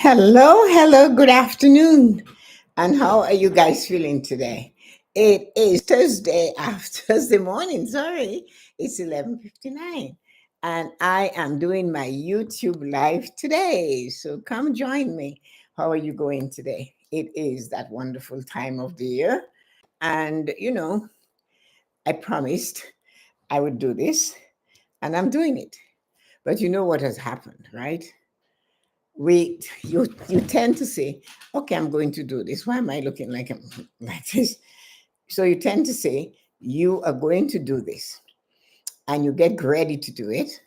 Hello, good afternoon. And how are you guys feeling today? It is Thursday Thursday morning, sorry. It's 11:59. And I am doing my YouTube live today. So come join me. How are you going today? It is that wonderful time of the year. And I promised I would do this, and I'm doing it. But you know what has happened, right? You tend to say, okay, I'm going to do this. Why am I looking like I'm like this? So you tend to say you are going to do this, and you get ready to do it,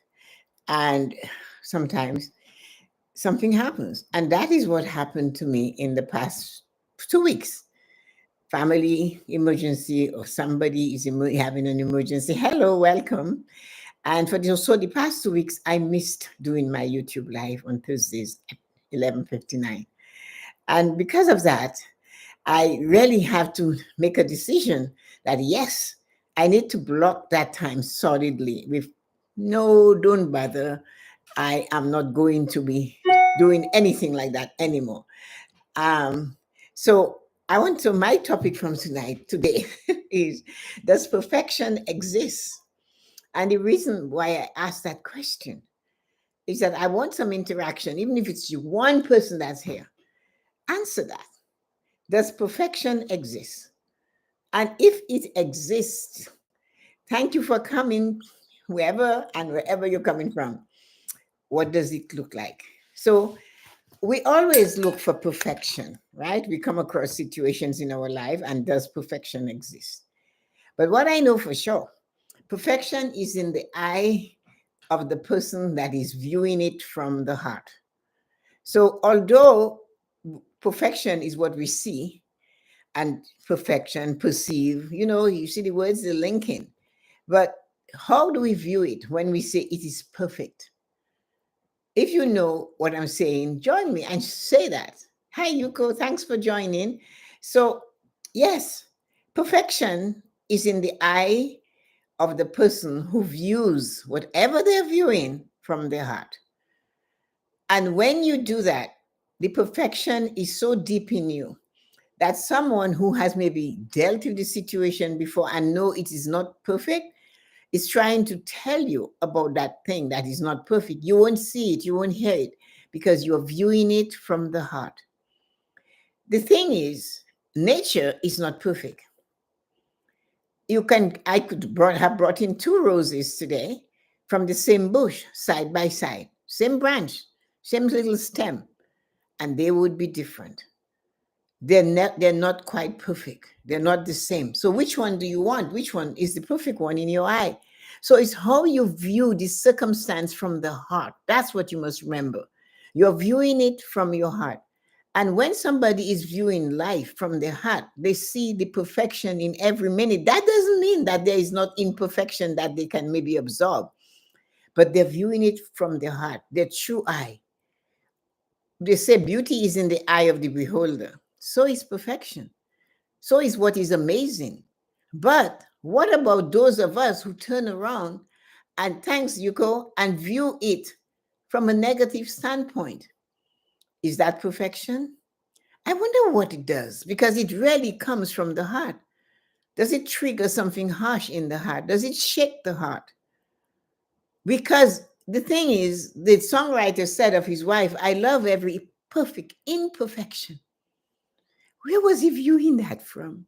and sometimes something happens. And that is what happened to me in the past 2 weeks. Family emergency, or somebody is having an emergency. Hello, welcome. And the past 2 weeks, I missed doing my YouTube live on Thursdays at 11:59. And because of that, I really have to make a decision that yes, I need to block that time solidly with no, don't bother. I am not going to be doing anything like that anymore. Um, so my topic from today is, does perfection exist? And the reason why I asked that question is that I want some interaction, even if it's you, one person that's here. Answer that. Does perfection exist? And if it exists, thank you for coming, whoever and wherever you're coming from. What does it look like? So, we always look for perfection, right? We come across situations in our life, and does perfection exist? But what I know for sure, perfection is in the eye of the person that is viewing it from the heart. So, although perfection is what we see, and perfection, perceive, you see the words, the linking. But how do we view it when we say it is perfect? If you know what I'm saying, join me and say that. Hi, Yuko, thanks for joining. So, yes, perfection is in the eye of the person who views whatever they're viewing from their heart. And when you do that, the perfection is so deep in you that someone who has maybe dealt with the situation before and know it is not perfect is trying to tell you about that thing that is not perfect. You won't see it, you won't hear it, because you're viewing it from the heart. The thing is, nature is not perfect. I could have brought in two roses today from the same bush, side by side, same branch, same little stem, and they would be different. They're not quite perfect. They're not the same. So which one do you want? Which one is the perfect one in your eye? So it's how you view the circumstance from the heart. That's what you must remember. You're viewing it from your heart. And when somebody is viewing life from their heart, they see the perfection in every minute. That doesn't mean that there is not imperfection that they can maybe absorb, but they're viewing it from their heart, their true eye. They say beauty is in the eye of the beholder. So is perfection. So is what is amazing. But what about those of us who turn around and, thanks, Yuko, and view it from a negative standpoint? Is that perfection? I wonder what it does, because it really comes from the heart. Does it trigger something harsh in the heart? Does it shake the heart? Because the thing is, the songwriter said of his wife, I love every perfect imperfection. Where was he viewing that from?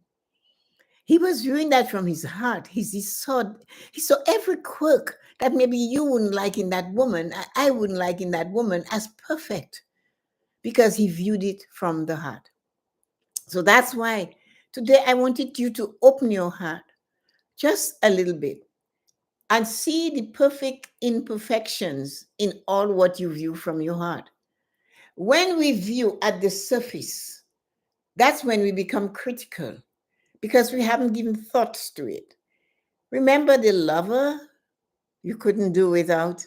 He was viewing that from his heart. He saw every quirk that maybe you wouldn't like in that woman, I wouldn't like in that woman, as perfect, because he viewed it from the heart. So that's why today I wanted you to open your heart just a little bit and see the perfect imperfections in all what you view from your heart. When we view at the surface, that's when we become critical, because we haven't given thoughts to it. Remember the lover you couldn't do without?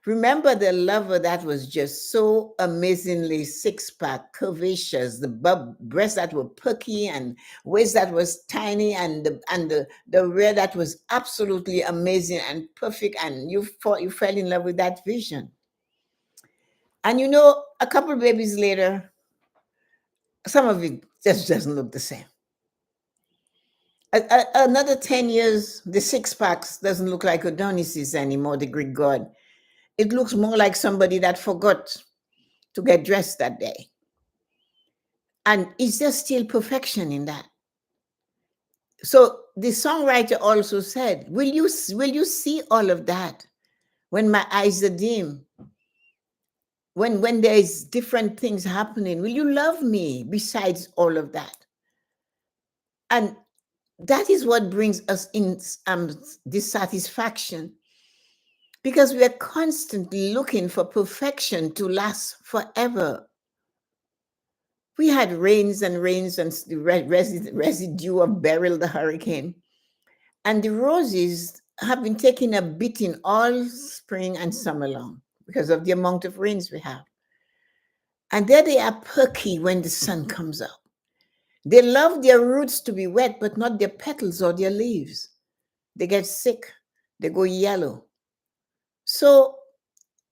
Remember the lover that was just so amazingly six-pack, curvaceous, the breasts that were perky and waist that was tiny, and the rear that was absolutely amazing and perfect, and you fell in love with that vision. And a couple babies later, some of it just doesn't look the same. Another 10 years, the six packs doesn't look like Adonis anymore, the Greek god. It looks more like somebody that forgot to get dressed that day. And is there still perfection in that? So the songwriter also said, will you see all of that when my eyes are dim? When there's different things happening, will you love me besides all of that? And that is what brings us in dissatisfaction, because we are constantly looking for perfection to last forever. We had rains and rains and the residue of Beryl, the hurricane. And the roses have been taking a beating all spring and summer long because of the amount of rains we have. And there they are perky when the sun comes up. They love their roots to be wet, but not their petals or their leaves. They get sick, they go yellow. So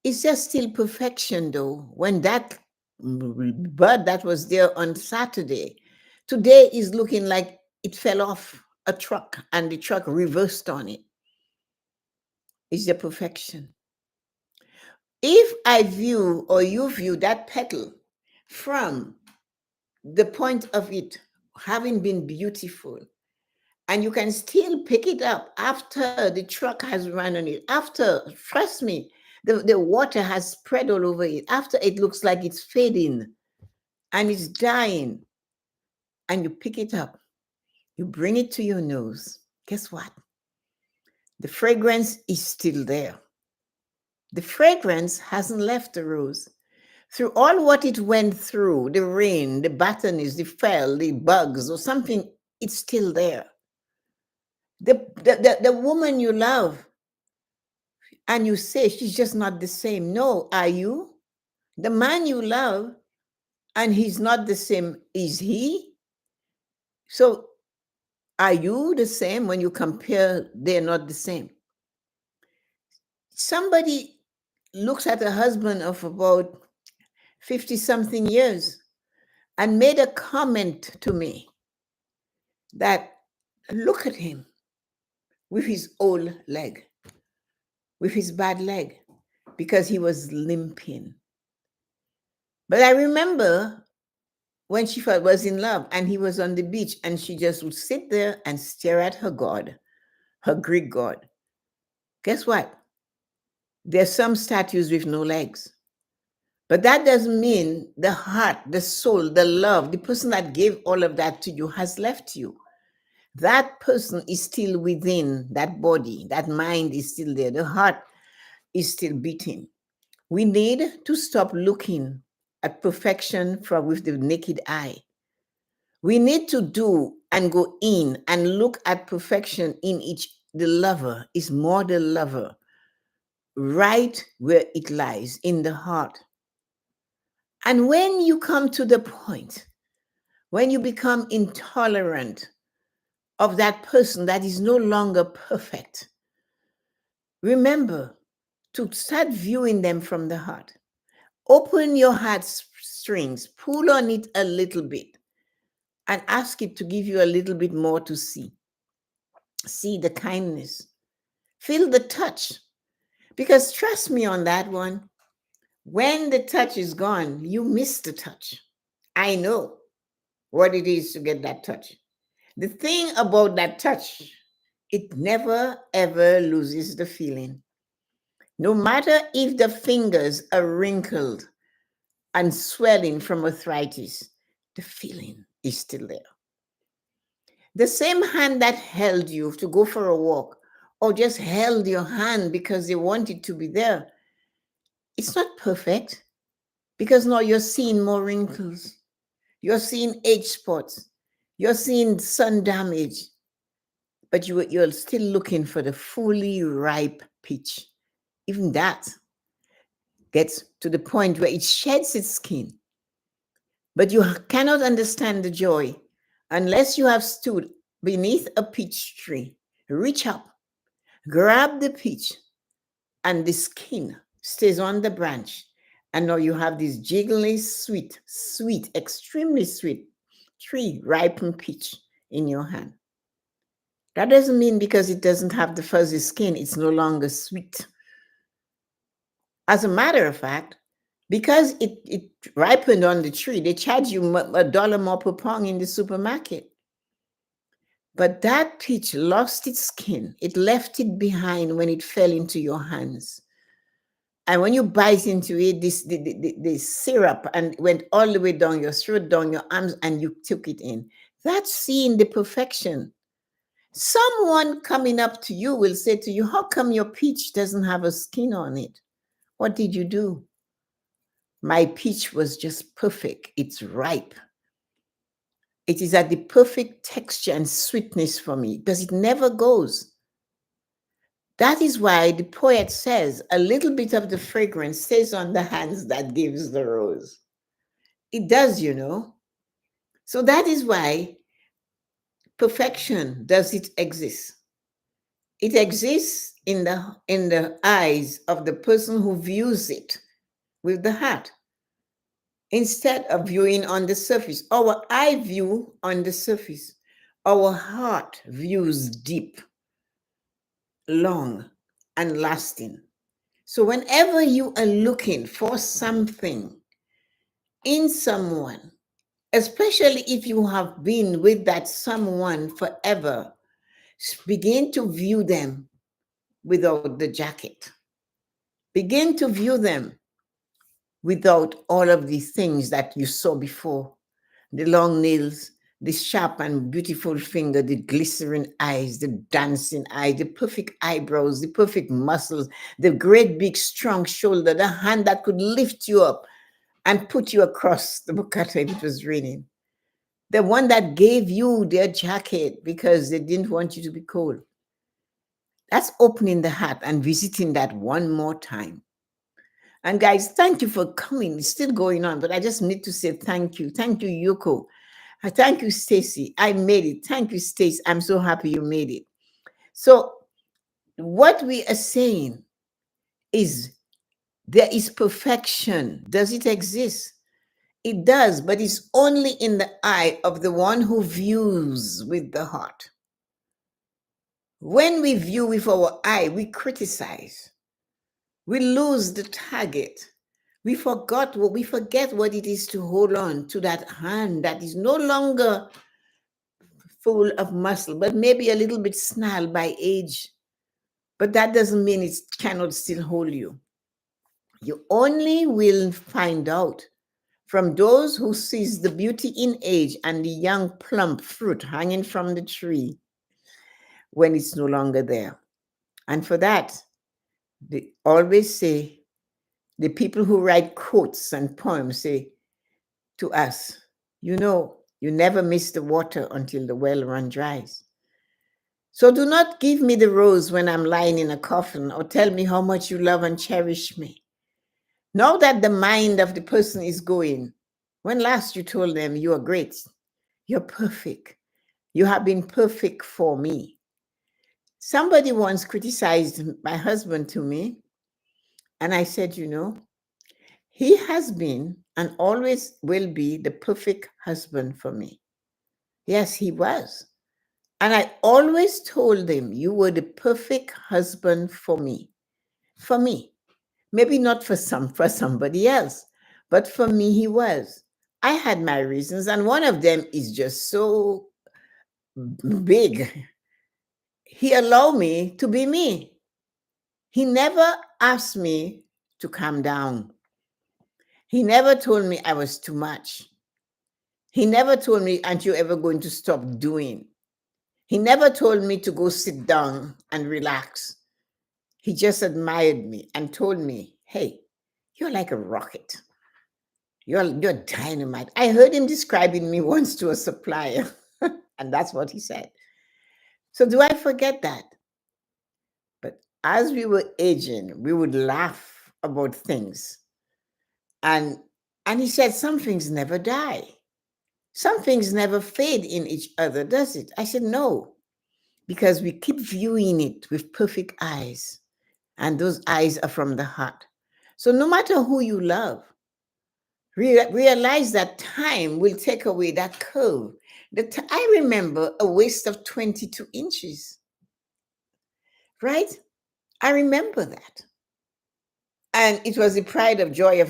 is there still perfection though when that bud that was there on Saturday today is looking like it fell off a truck and the truck reversed on it? Is there perfection? If I view or you view that petal from the point of it having been beautiful, and you can still pick it up after the truck has run on it, after, trust me, the water has spread all over it, after it looks like it's fading and it's dying, and you pick it up, you bring it to your nose, guess what? The fragrance is still there. The fragrance hasn't left the rose. Through all what it went through, the rain, the botanies, the fell, the bugs, or something, it's still there. The woman you love, and you say she's just not the same. No, are you? The man you love, and he's not the same, is he? So are you the same when you compare? They're not the same. Somebody looks at a husband of about 50 something years and made a comment to me that, look at him with his old leg, with his bad leg, because he was limping. But I remember when she was in love and he was on the beach and she just would sit there and stare at her God, her Greek God. Guess what? There's some statues with no legs. But that doesn't mean the heart, the soul, the love, the person that gave all of that to you has left you. That person is still within that body. That mind is still there. The heart is still beating. We need to stop looking at perfection with the naked eye. We need to do and go in and look at perfection in each. The lover is more the lover, right where it lies, in the heart. And when you come to the point, when you become intolerant of that person that is no longer perfect, remember to start viewing them from the heart. Open your heart strings, pull on it a little bit, and ask it to give you a little bit more to see. See the kindness, feel the touch. Because trust me on that one, when the touch is gone, you miss the touch. I know what it is to get that touch. The thing about that touch, it never ever loses the feeling. No matter if the fingers are wrinkled and swelling from arthritis, the feeling is still there. The same hand that held you to go for a walk or just held your hand because they wanted to be there, it's not perfect, because now you're seeing more wrinkles, you're seeing age spots, you're seeing sun damage, but you're still looking for the fully ripe peach. Even that gets to the point where it sheds its skin. But you cannot understand the joy unless you have stood beneath a peach tree, reach up, grab the peach, and the skin stays on the branch, And now you have this jiggly, sweet, sweet, extremely sweet tree, ripened peach in your hand. That doesn't mean because it doesn't have the fuzzy skin, it's no longer sweet. As a matter of fact, because it ripened on the tree, they charge you $1 more per pound in the supermarket. But that peach lost its skin. It left it behind when it fell into your hands. And when you bite into it, the syrup and went all the way down your throat, down your arms, and you took it in. That's seeing the perfection. Someone coming up to you will say to you, how come your peach doesn't have a skin on it? What did you do? My peach was just perfect. It's ripe. It is at the perfect texture and sweetness for me because it never goes. That is why the poet says, a little bit of the fragrance stays on the hands that gives the rose. It does, you know. So that is why perfection does it exist. It exists in the eyes of the person who views it with the heart instead of viewing on the surface. Our eye view on the surface. Our heart views deep, long, and lasting. So whenever you are looking for something in someone, especially if you have been with that someone forever, begin to view them without the jacket. Begin to view them without all of these things that you saw before. The long nails, the sharp and beautiful finger, the glittering eyes, the dancing eye, the perfect eyebrows, the perfect muscles, the great big strong shoulder, the hand that could lift you up and put you across the Bukata if it was raining. The one that gave you their jacket because they didn't want you to be cold. That's opening the heart and visiting that one more time. And guys, thank you for coming. It's still going on, but I just need to say thank you. Thank you, Yoko. Thank you, Stacy. I made it. Thank you, Stacy. I'm so happy you made it. So what we are saying is there is perfection. Does it exist? It does, but it's only in the eye of the one who views with the heart. When we view with our eye, we criticize. We lose the target. We forget what it is to hold on to that hand that is no longer full of muscle, but maybe a little bit snarled by age. But that doesn't mean it cannot still hold you. You only will find out from those who sees the beauty in age and the young plump fruit hanging from the tree when it's no longer there. And for that, they always say, the people who write quotes and poems say to us, you know, you never miss the water until the well run dries. So do not give me the rose when I'm lying in a coffin or tell me how much you love and cherish me. Know that the mind of the person is going, when last you told them you are great, you're perfect, you have been perfect for me. Somebody once criticized my husband to me, and I said, you know, he has been and always will be the perfect husband for me. Yes, he was. And I always told him, you were the perfect husband for me. For me. Maybe not for somebody else, but for me he was. I had my reasons, and one of them is just so big. He allowed me to be me. He never asked me to calm down. He never told me I was too much. He never told me, aren't you ever going to stop doing? He never told me to go sit down and relax. He just admired me and told me, hey, you're like a rocket. You're dynamite. I heard him describing me once to a supplier, and that's what he said. So do I forget that? But as we were aging, we would laugh about things. And he said, some things never die. Some things never fade in each other, does it? I said, no, because we keep viewing it with perfect eyes. And those eyes are from the heart. So no matter who you love, realize that time will take away that curve. I remember a waist of 22 inches, right? I remember that. And it was the pride of joy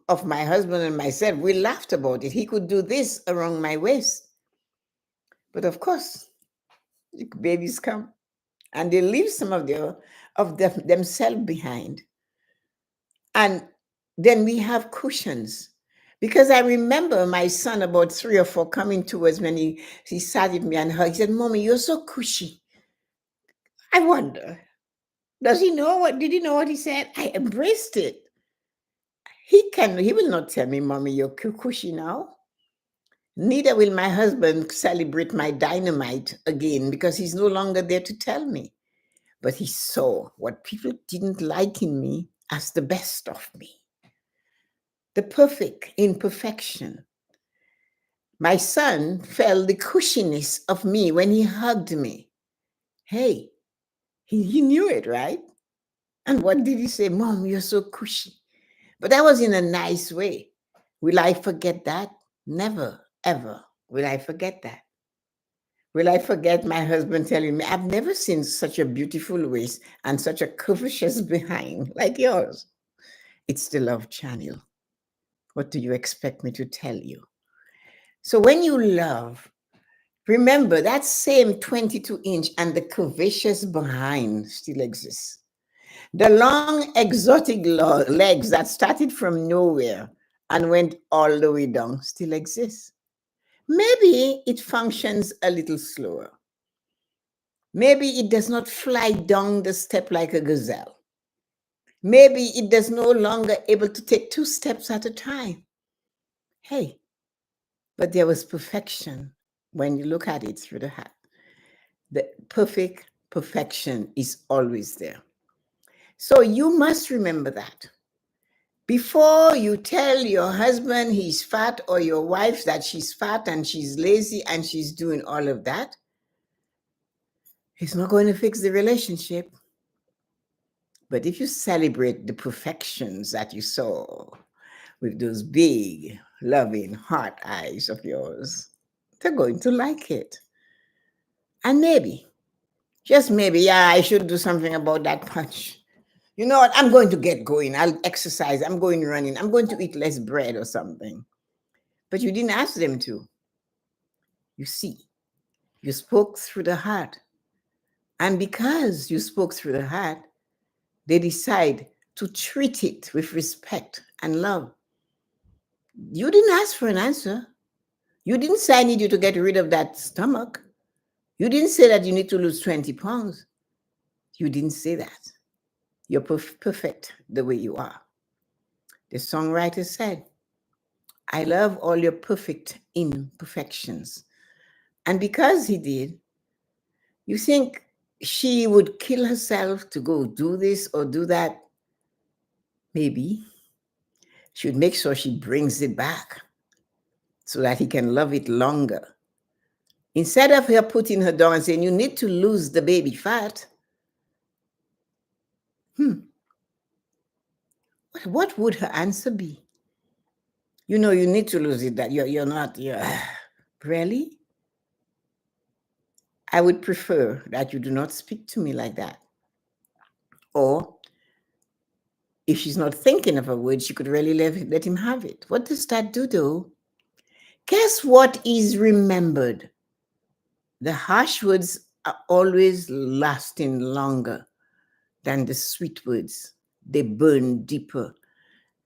of my husband and myself. We laughed about it. He could do this around my waist. But of course, babies come and they leave some of themselves behind. And then we have cushions. Because I remember my son, about 3 or 4, coming towards me, and he sat with me and hugged. He said, "Mommy, you're so cushy." I wonder, did he know what he said? I embraced it. He will not tell me, "Mommy, you're cushy now." Neither will my husband celebrate my dynamite again, because he's no longer there to tell me. But he saw what people didn't like in me as the best of me, the perfect imperfection. My son felt the cushiness of me when he hugged me. Hey, he knew it, right? And what did he say? "Mom, you're so cushy." But that was in a nice way. Will I forget that? Never, ever will I forget that. Will I forget my husband telling me, "I've never seen such a beautiful waist and such a curvaceous behind like yours"? It's the Love Channel. What do you expect me to tell you? So when you love, remember that same 22-inch and the curvaceous behind still exists. The long, exotic legs that started from nowhere and went all the way down still exists. Maybe it functions a little slower. Maybe it does not fly down the step like a gazelle. Maybe it does no longer able to take 2 steps at a time. Hey, but there was perfection when you look at it through the hat. The perfect perfection is always there. So you must remember that. Before you tell your husband he's fat, or your wife that she's fat and she's lazy and she's doing all of that, it's not going to fix the relationship. But if you celebrate the perfections that you saw with those big, loving, heart eyes of yours, they're going to like it. And maybe, just maybe, yeah, I should do something about that punch. You know what? I'm going to get going. I'll exercise. I'm going running. I'm going to eat less bread or something. But you didn't ask them to. You see, you spoke through the heart. And because you spoke through the heart, they decide to treat it with respect and love. You didn't ask for an answer. You didn't say, "I need you to get rid of that stomach." You didn't say that you need to lose 20 pounds. You didn't say that. You're perfect the way you are. The songwriter said, "I love all your perfect imperfections." And because he did, you think she would kill herself to go do this or do that? Maybe. She would make sure she brings it back so that he can love it longer. Instead of her putting her down and saying, "You need to lose the baby fat," what would her answer be? "You know, you need to lose it, that you're not, really?" I would prefer that you do not speak to me like that. Or if she's not thinking of a word, she could really let him have it. What does that do, though? Guess what is remembered? The harsh words are always lasting longer than the sweet words. They burn deeper.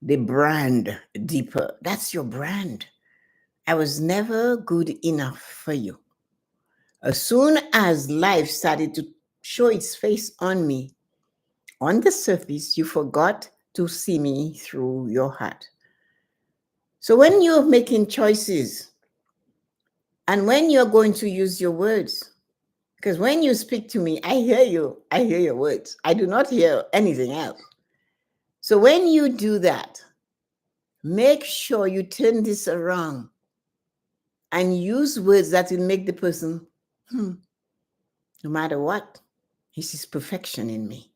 They brand deeper. That's your brand. I was never good enough for you. As soon as life started to show its face on me, on the surface, you forgot to see me through your heart. So when you're making choices and when you're going to use your words, because when you speak to me, I hear you, I hear your words. I do not hear anything else. So when you do that, make sure you turn this around and use words that will make the person, no matter what, he sees perfection in me.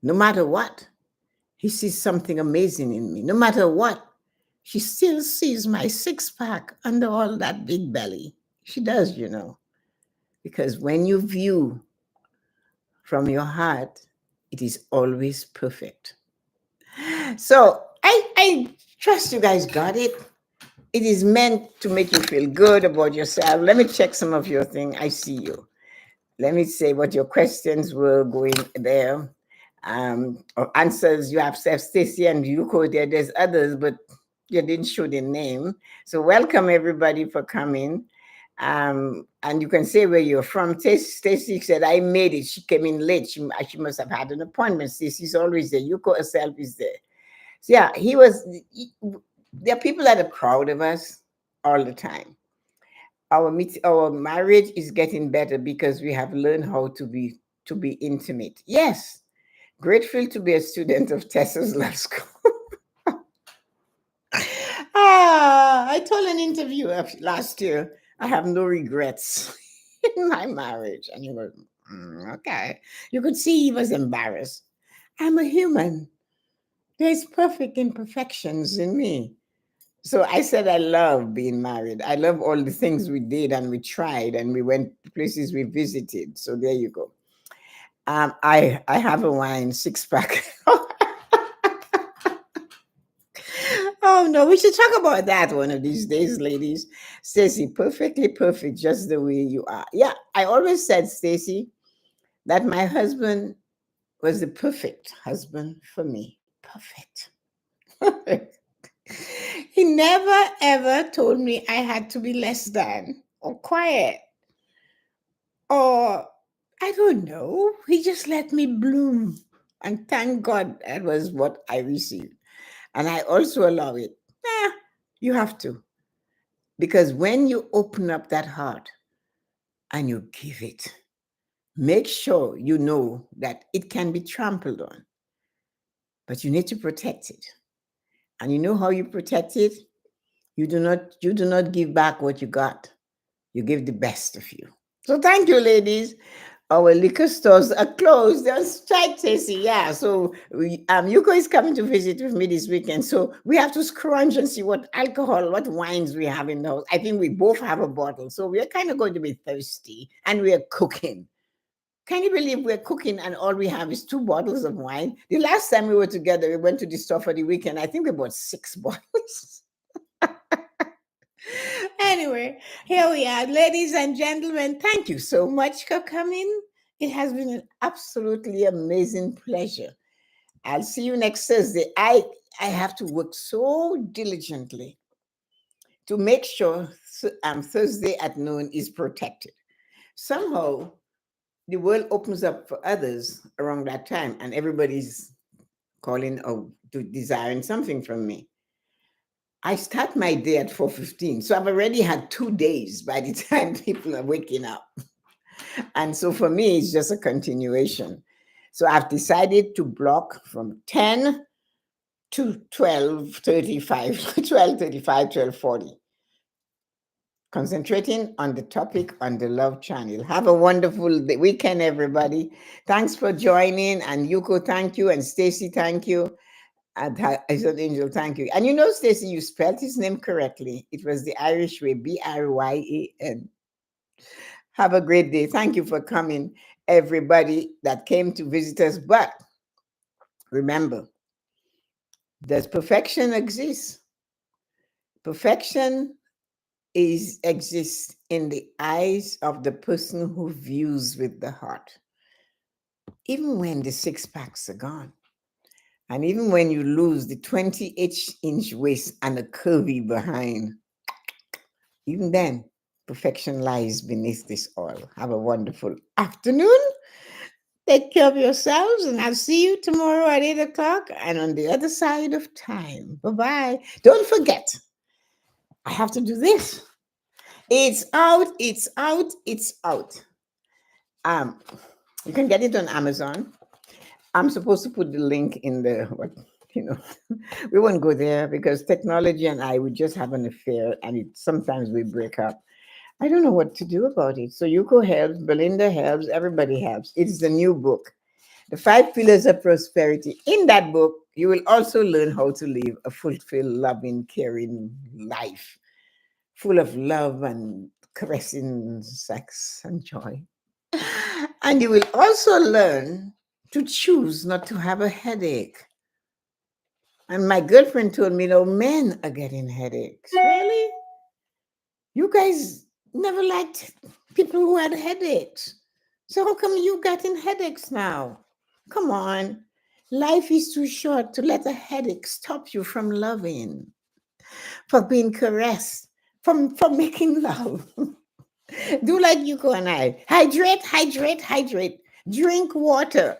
No matter what, he sees something amazing in me. No matter what, she still sees my six pack under all that big belly. She does, because when you view from your heart, it is always perfect. So I trust you guys got it. It is meant to make you feel good about yourself. Let me check some of your thing. I see you. Let me say what your questions were going there. Or answers you have Stacy and Yuko there. There's others, but you didn't show the name. So welcome everybody for coming. And you can say where you're from. Stacy said, I made it. She came in late. She must have had an appointment. Stacy's always there. Yuko herself is there. So yeah, there are people that are proud of us all the time. Our marriage is getting better because we have learned how to be intimate. Yes, grateful to be a student of Tessa's Love School. I told an interview last year, I have no regrets in my marriage. And he was, okay. You could see he was embarrassed. I'm a human. There's perfect imperfections in me. So I said, I love being married. I love all the things we did and we tried and we went to places we visited. So there you go. I have a wine six pack. Oh no, we should talk about that one of these days, ladies. Stacy, perfectly perfect, just the way you are. Yeah, I always said, Stacy, that my husband was the perfect husband for me. Perfect. He never ever told me I had to be less than or quiet or I don't know. He just let me bloom. And thank God that was what I received. And I also allow it. You have to. Because when you open up that heart and you give it, make sure you know that it can be trampled on, but you need to protect it. And you know how you protect it? You do not give back what you got. You give the best of you. So thank you, ladies. Our liquor stores are closed. They're strike, Tracy. Yeah. So Yuko is coming to visit with me this weekend. So we have to scrunch and see what alcohol, what wines we have in the house. I think we both have a bottle. So we're kind of going to be thirsty and we're cooking. Can you believe we're cooking and all we have is 2 bottles of wine? The last time we were together, we went to the store for the weekend. I think we bought 6 bottles. Anyway, here we are, ladies and gentlemen. Thank you so much for coming. It has been an absolutely amazing pleasure. I'll see you next Thursday. I have to work so diligently to make sure Thursday at noon is protected. Somehow, the world opens up for others around that time, and everybody's calling or desiring something from me. I start my day at 4:15. So I've already had 2 days by the time people are waking up. And so for me, it's just a continuation. So I've decided to block from 10 to 12:35, 12:35, 12:40. Concentrating on the topic on the Love Channel. Have a wonderful weekend, everybody. Thanks for joining. And Yuko, thank you. And Stacy, thank you. And I said, Angel, thank you. And Stacy, you spelled his name correctly. It was the Irish way, Bryan. Have a great day. Thank you for coming, everybody that came to visit us. But remember, does perfection exist? Perfection exists in the eyes of the person who views with the heart. Even when the six packs are gone, and even when you lose the 28-inch waist and a curvy behind, even then, perfection lies beneath this oil. Have a wonderful afternoon. Take care of yourselves, and I'll see you tomorrow at 8 o'clock and on the other side of time. Bye-bye. Don't forget, I have to do this. It's out, it's out, it's out. You can get it on Amazon. I'm supposed to put the link in the we won't go there because technology and I would just have an affair, and sometimes we break up. I don't know what to do about it. So Yuko helps, Belinda helps, everybody helps. It's the new book, The 5 Pillars of Prosperity. In that book, You will also learn how to live a fulfilled, loving, caring life, full of love and caressing sex and joy. And you will also learn to choose not to have a headache. And my girlfriend told me, no, men are getting headaches. Really? You guys never liked people who had headaches. So how come you getting headaches now? Come on. Life is too short to let a headache stop you from loving, from being caressed, from making love. Do like Yuko and I. Hydrate, hydrate, hydrate. Drink water.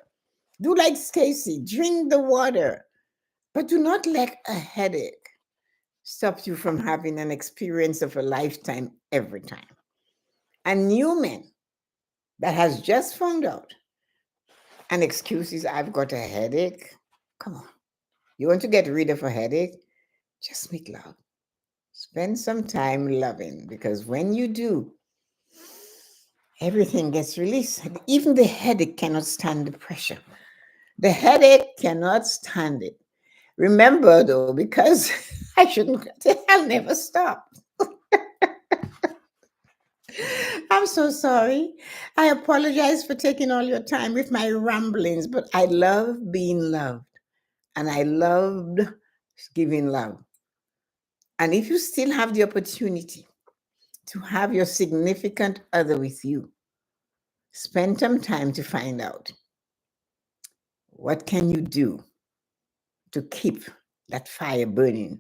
Do like Stacy. Drink the water. But do not let a headache stop you from having an experience of a lifetime every time. A new man that has just found out and excuses, I've got a headache. Come on. You want to get rid of a headache? Just make love. Spend some time loving, because when you do, everything gets released. Even the headache cannot stand the pressure. The headache cannot stand it. Remember, though, because I shouldn't, I'll never stop. I'm so sorry. I apologize for taking all your time with my ramblings, but I love being loved and I loved giving love. And if you still have the opportunity to have your significant other with you, spend some time to find out what can you do to keep that fire burning.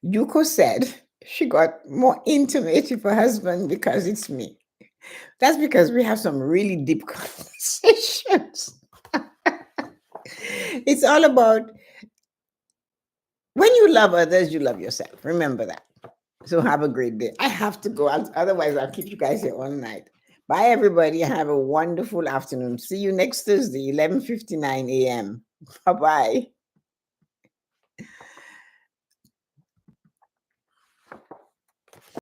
Yuko said she got more intimate with her husband because it's me. That's because we have some really deep conversations. It's all about when you love others, you love yourself. Remember that. So have a great day. I have to go, otherwise I'll keep you guys here all night. Bye, everybody. Have a wonderful afternoon. See you next Thursday, 11:59 a.m. Bye-bye.